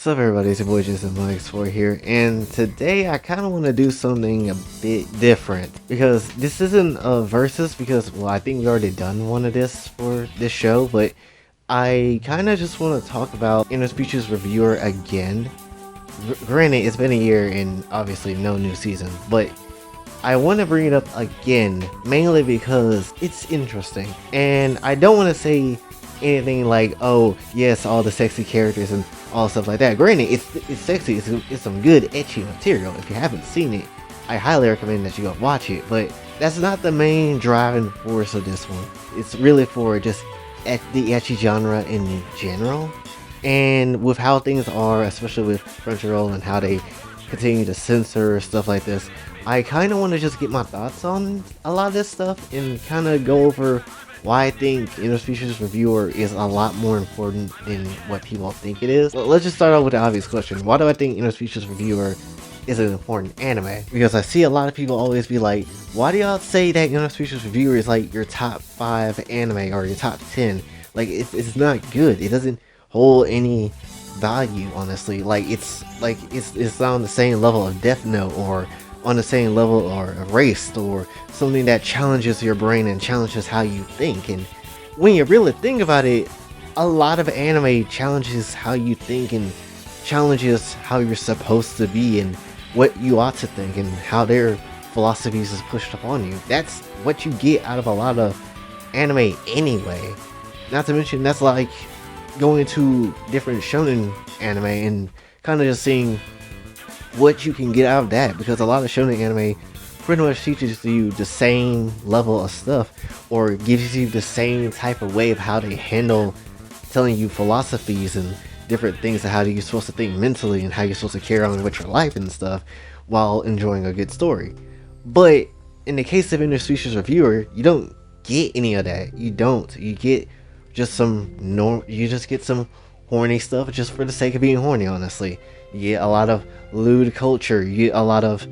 What's up everybody, it's your boy Jason X4 here, and today I kind of want to do something a bit different, because this isn't a versus, because, well, I think we already done one of this for this show, but I kind of just want to talk about Interspecies Reviewer again. Granted, it's been a year and obviously no new season, but I want to bring it up again, mainly because it's interesting, and I don't want to say anything like, oh yes, all the sexy characters and all stuff like that. Granted, it's sexy, it's some good ecchi material. If you haven't seen it, I highly recommend that you go watch it, but that's not the main driving force of this one. It's really for just the ecchi genre in general, and with how things are, especially with Crunchyroll and how they continue to censor stuff like this, I kind of want to just get my thoughts on a lot of this stuff and kind of go over why I think Interspecies Reviewer is a lot more important than what people think it is. Well, let's just start off with the obvious question. Why do I think Interspecies Reviewer is an important anime? Because I see a lot of people always be like, why do y'all say that Interspecies Reviewer is like your top 5 anime or your top 10? Like, it's not good. It doesn't hold any value, honestly. It's on the same level of Death Note, or on the same level or Erased, or something that challenges your brain and challenges how you think. And when you really think about it, a lot of anime challenges how you think and challenges how you're supposed to be and what you ought to think and how their philosophies is pushed upon you. That's what you get out of a lot of anime anyway. Not to mention, that's like going to different shonen anime and kind of just seeing what you can get out of that, because a lot of shonen anime pretty much teaches you the same level of stuff, or gives you the same type of way of how they handle telling you philosophies and different things, of how you're supposed to think mentally and how you're supposed to carry on with your life and stuff while enjoying a good story. But in the case of Interspecies Reviewer, you don't get any of that. You get just you just get some horny stuff just for the sake of being horny, honestly. You get a lot of lewd culture, you get a lot of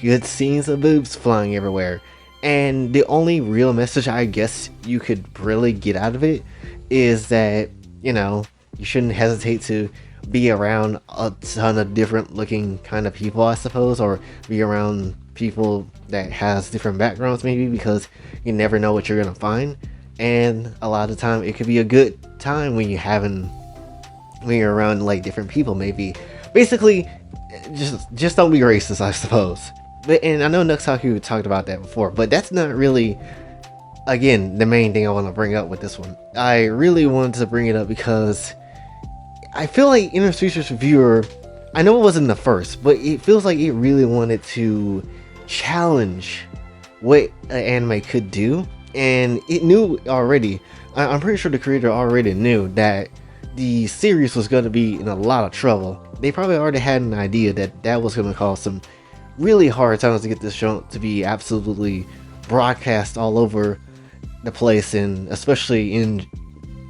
good scenes of boobs flying everywhere, and the only real message I guess you could really get out of it is that, you shouldn't hesitate to be around a ton of different looking kind of people, I suppose, or be around people that has different backgrounds maybe, because you never know what you're gonna find. And a lot of the time it could be a good time when you're around like different people, maybe. Basically, just don't be racist, I suppose. And I know Nuxaku talked about that before, but that's not really, again, the main thing I want to bring up with this one. I really wanted to bring it up because I feel like Interspecies Reviewer, I know it wasn't the first, but it feels like it really wanted to challenge what an anime could do. And it knew already, I'm pretty sure the creator already knew that the series was going to be in a lot of trouble. They probably already had an idea that was going to cause some really hard times to get this show to be absolutely broadcast all over the place, and especially in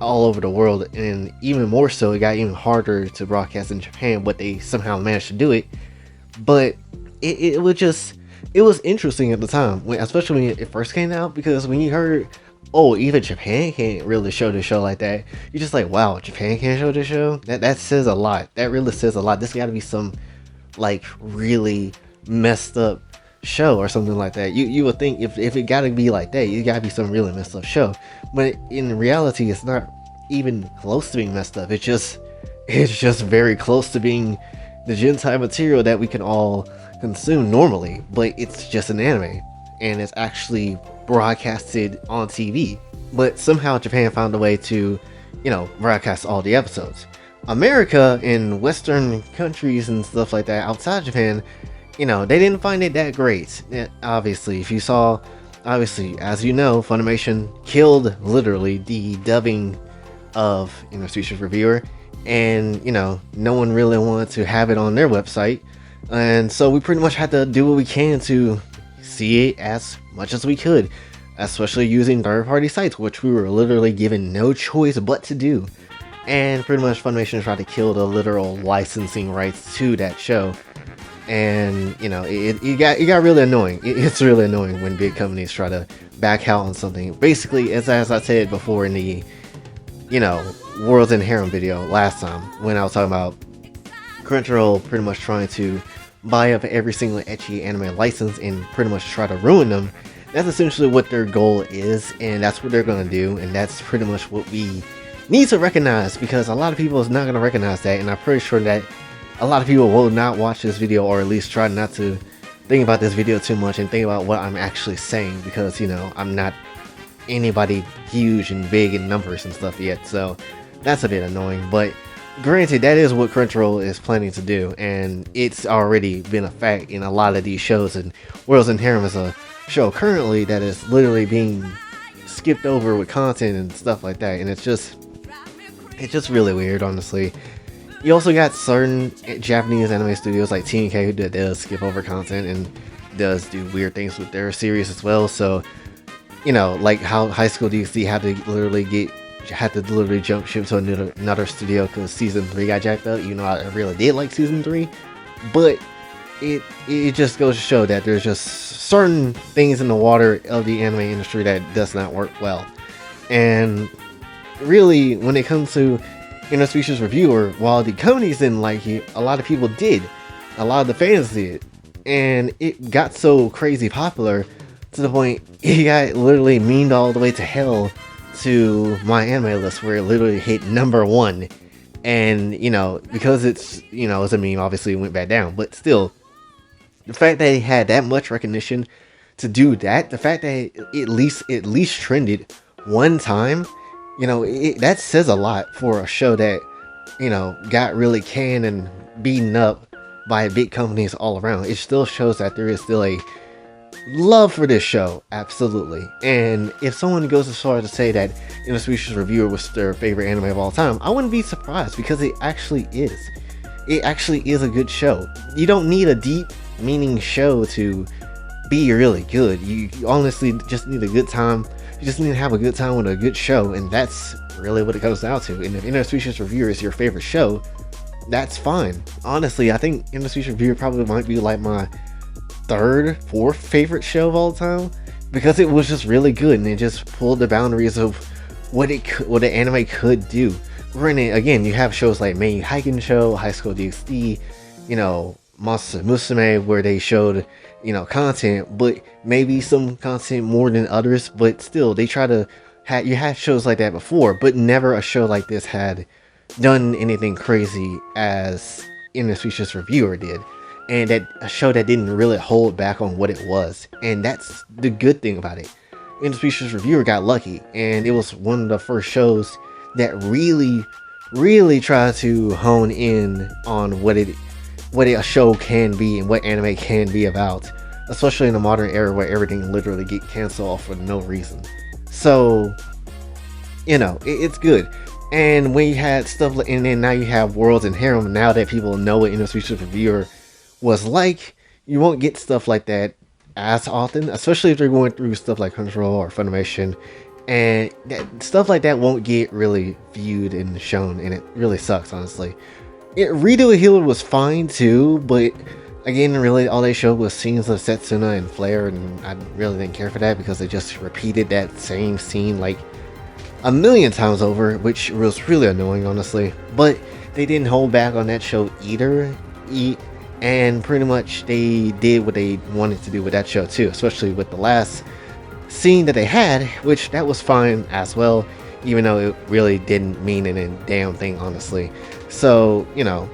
all over the world. And even more so, it got even harder to broadcast in Japan, but they somehow managed to do it. But it was interesting at the time, especially when it first came out, because when you heard, oh, even Japan can't really show the show like that, you're just like, wow, Japan can't show the show? That says a lot. That really says a lot. This gotta be some like really messed up show or something like that. You would think if it gotta be like that, it gotta be some really messed up show. But in reality, it's not even close to being messed up. It's just very close to being the Gentai material that we can all consume normally, but it's just an anime and it's actually broadcasted on TV. But somehow Japan found a way to, broadcast all the episodes. America and Western countries and stuff like that outside Japan, they didn't find it that great. Obviously, as you know, Funimation killed literally the dubbing of Interspecies Reviewer, and no one really wanted to have it on their website. And so we pretty much had to do what we can to see it as much as we could, especially using third-party sites, which we were literally given no choice but to do. And pretty much Funimation tried to kill the literal licensing rights to that show. And it got really annoying. It's really annoying when big companies try to back out on something. Basically, as I said before in the Worlds and Harem video last time, when I was talking about Crunchyroll pretty much trying to buy up every single Ecchi anime license and pretty much try to ruin them. That's essentially what their goal is, and that's what they're gonna do, and that's pretty much what we need to recognize, because a lot of people is not gonna recognize that, and I'm pretty sure that a lot of people will not watch this video, or at least try not to think about this video too much and think about what I'm actually saying, because, you know, I'm not anybody huge and big in numbers and stuff yet, so that's a bit annoying. But granted, that is what Crunchyroll is planning to do, and it's already been a fact in a lot of these shows. And Worlds and Harem is a show currently that is literally being skipped over with content and stuff like that, and it's just really weird, honestly. You also got certain Japanese anime studios like TNK that does skip over content and does do weird things with their series as well. So, you know, like how High School DxD had to literally jump ship to another studio because season 3 got jacked up. You know, I really did like season 3, but it just goes to show that there's just certain things in the water of the anime industry that does not work well. And really, when it comes to Interspecies Reviewer, while the companies didn't like it, a lot of people did. A lot of the fans did. And it got so crazy popular to the point it got literally memed all the way to hell to my anime list, where it literally hit #1. And, you know, because it's, you know, it's a meme, obviously it went back down. But still, the fact that it had that much recognition to do that, the fact that it at least trended one time, you know, that says a lot for a show that, you know, got really canned and beaten up by big companies all around. It still shows that there is still a love for this show, absolutely. And if someone goes as far as to say that Interspecies Reviewer was their favorite anime of all time, I wouldn't be surprised, because it actually is. It actually is a good show. You don't need a deep meaning show to be really good. You honestly just need a good time. You just need to have a good time with a good show, and that's really what it comes down to. And if Interspecies Reviewer is your favorite show, that's fine. Honestly, I think Interspecies Reviewer probably might be like my 3rd, 4th favorite show of all time, because it was just really good, and it just pulled the boundaries of what the anime could do. Granted, again, you have shows like Main Hiking Show, High School DxD, you know, Monster Musume, where they showed, you know, content, but maybe some content more than others, but still, they try to you had shows like that before, but never a show like this had done anything crazy as Interspecies Reviewer did. And that a show that didn't really hold back on what it was, and that's the good thing about it. Interspecies Reviewer got lucky, and it was one of the first shows that really tried to hone in on what a show can be and what anime can be about, especially in the modern era where everything literally get canceled off for no reason. So, you know, it's good. And when you had stuff, and then now you have Worlds and Harem, now that people know what Interspecies Reviewer was like, you won't get stuff like that as often, especially if they're going through stuff like Crunchyroll or Funimation, and stuff like that won't get really viewed and shown, and it really sucks, honestly. Redo a Healer was fine too, but again, really all they showed was scenes of Setsuna and Flare, and I really didn't care for that, because they just repeated that same scene like a million times over, which was really annoying, honestly. But they didn't hold back on that show either. And pretty much they did what they wanted to do with that show too, especially with the last scene that they had, which that was fine as well, even though it really didn't mean any damn thing, honestly. So, you know,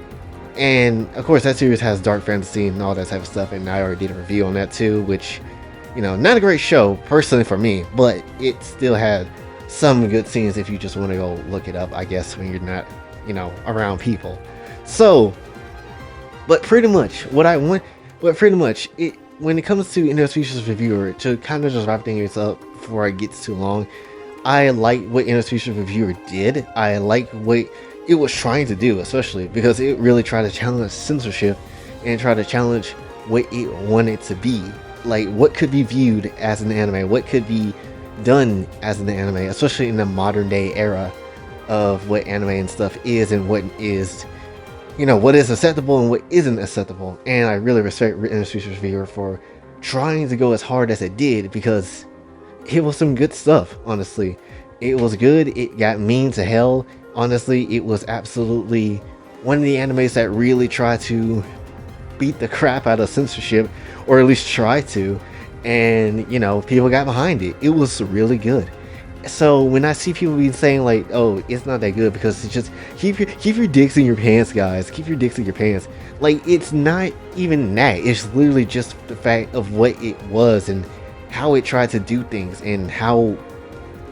and of course that series has dark fantasy and all that type of stuff, and I already did a review on that too, which, you know, not a great show personally for me, but it still had some good scenes if you just want to go look it up, I guess, when you're not, you know, around people. So, but pretty much when it comes to Interspecies Reviewer, to kind of just wrap things up before it gets too long, I like what Interspecies Reviewer did. I like what it was trying to do, especially because it really tried to challenge censorship and try to challenge what it wanted to be. Like, what could be viewed as an anime, what could be done as an anime, especially in the modern day era of what anime and stuff is, and what is, you know, what is acceptable and what isn't acceptable. And I really respect Interspecies Reviewer for trying to go as hard as it did, because it was some good stuff, honestly. It was good. It got mean to hell. Honestly, it was absolutely one of the animes that really try to beat the crap out of censorship, or at least try to, and people got behind it. It was really good. So when I see people be saying like, "Oh, it's not that good," because it's just keep your dicks in your pants, guys. Keep your dicks in your pants. Like, it's not even that. It's literally just the fact of what it was and how it tried to do things and how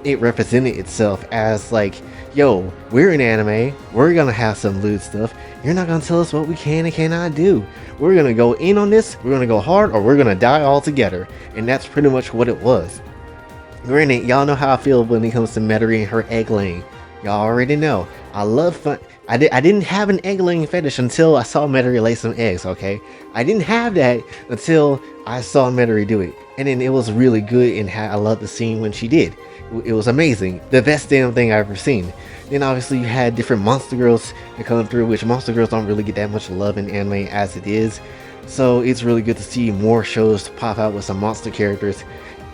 it represented itself as like, yo, we're an anime, we're gonna have some lewd stuff, you're not gonna tell us what we can and cannot do. We're gonna go in on this, we're gonna go hard, or we're gonna die all together. And that's pretty much what it was. Granted, y'all know how I feel when it comes to Metairie and her egg laying. Y'all already know. I love fun. I didn't have an egg laying fetish until I saw Metairie lay some eggs, okay? I didn't have that until I saw Metairie do it. And then it was really good, and I loved the scene when she did. It was amazing. The best damn thing I've ever seen. Then obviously you had different monster girls that come through, which monster girls don't really get that much love in anime as it is. So it's really good to see more shows pop out with some monster characters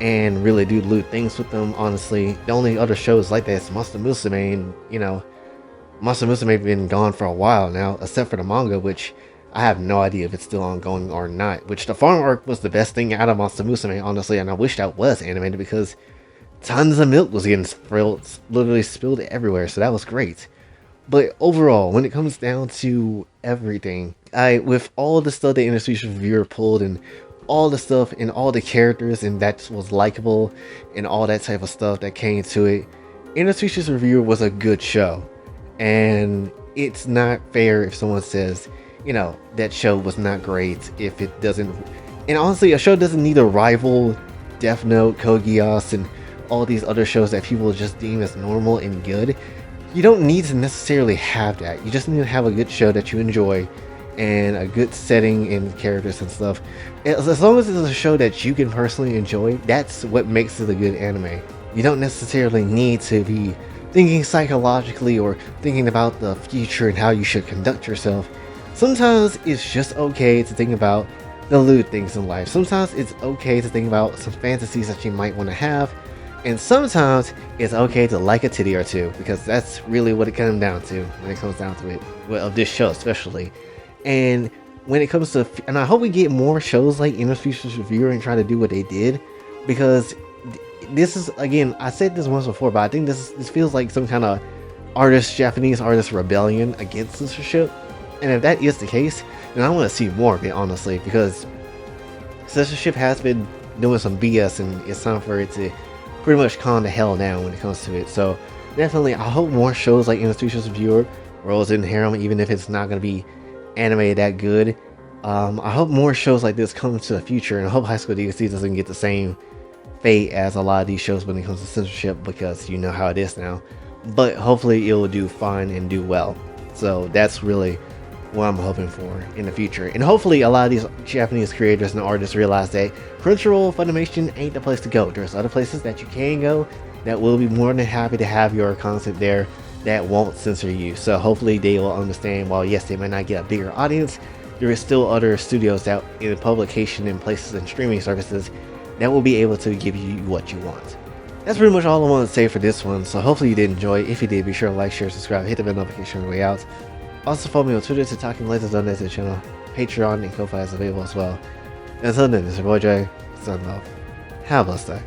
and really do lewd things with them. Honestly, the only other shows like that is Monster Musume, and Monster Musume been gone for a while now, except for the manga, which I have no idea if it's still ongoing or not. Which the farm arc was the best thing out of Monster Musume, honestly, and I wish that was animated because tons of milk was getting spilled, literally spilled everywhere, so that was great. But overall, when it comes down to everything, with all the stuff the Interspecies reviewer pulled and all the stuff and all the characters and that was likable and all that type of stuff that came to it, Interspecies reviewer was a good show. And it's not fair if someone says, that show was not great if it doesn't. And honestly, a show doesn't need to rival Death Note, Code Geass, and all these other shows that people just deem as normal and good. You don't need to necessarily have that. You just need to have a good show that you enjoy and a good setting and characters and stuff. As long as it's a show that you can personally enjoy, that's what makes it a good anime. You don't necessarily need to be thinking psychologically or thinking about the future and how you should conduct yourself. Sometimes it's just okay to think about the lewd things in life. Sometimes it's okay to think about some fantasies that you might want to have. And sometimes it's okay to like a titty or two, because that's really what it comes down to when it comes down to it. Well, of this show especially. And when it comes to, and I hope we get more shows like Interspecies Reviewer and try to do what they did, because this is, again, I said this once before, but I think this feels like some kind of Japanese artist rebellion against censorship. And if that is the case, then I want to see more of it, honestly, because censorship has been doing some BS, and it's time for it to pretty much calm the hell down when it comes to it. So definitely, I hope more shows like Interspecies Reviewer rolls in Harem, even if it's not going to be animated that good. I hope more shows like this come into the future, and I hope High School DxD doesn't get the same fate as a lot of these shows when it comes to censorship, because you know how it is now. But hopefully it will do fine and do well. So that's really what I'm hoping for in the future. And hopefully a lot of these Japanese creators and artists realize that Crunchyroll, Funimation ain't the place to go. There's other places that you can go that will be more than happy to have your content there that won't censor you. So hopefully they will understand, while yes, they might not get a bigger audience, there is still other studios out in publication and places and streaming services that will be able to give you what you want. That's pretty much all I want to say for this one. So hopefully you did enjoy. If you did, be sure to like, share, subscribe, hit the bell notification on the way out. Also follow me on Twitter to talking latest donates to the channel. Patreon and Ko-Fi is available as well. And until then, this is your boy Jay. Sun love. Have a blessed day.